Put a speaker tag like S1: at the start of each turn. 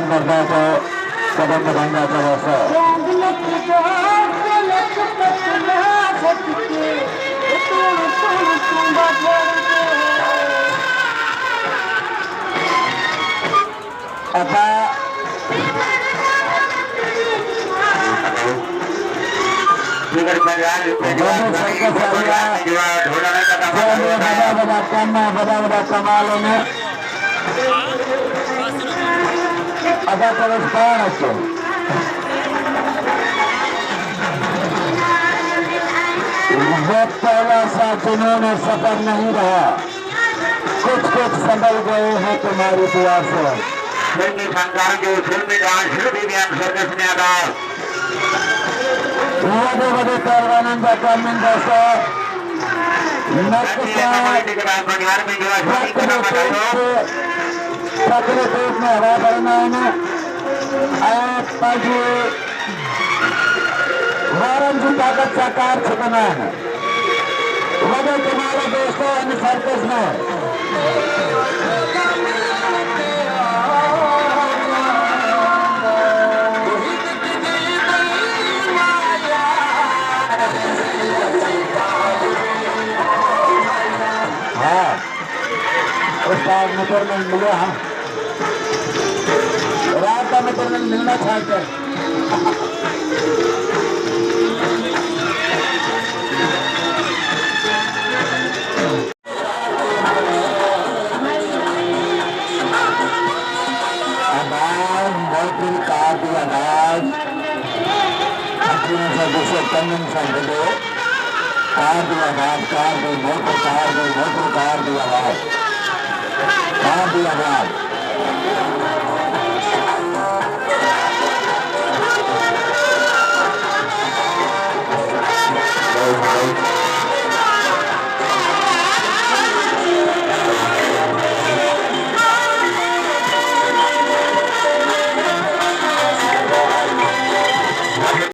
S1: dan berbagai kadang-kadang terasa. Apa? ada terus panas tuh. साथ इन्होंने सफर नहीं रहा, कुछ कुछ संभल गए हैं तुम्हारी दुआ से। फिल्मी संसार के फिल्मी डांस शिल्पी बयान सर्कस ने आधा वधे वधे पहलवानों का कमिंग दोस्तों सकरे पेट में हरा भरना है आप पाजी वारन की ताकत साकार छिपना है वजह तुम्हारे दोस्तों इन सर्कस में हाँ उस्ताद मित्रमंडल मिले हाँ रात का मित्रमंडल मिलना चाहते हैं कार दी आवाज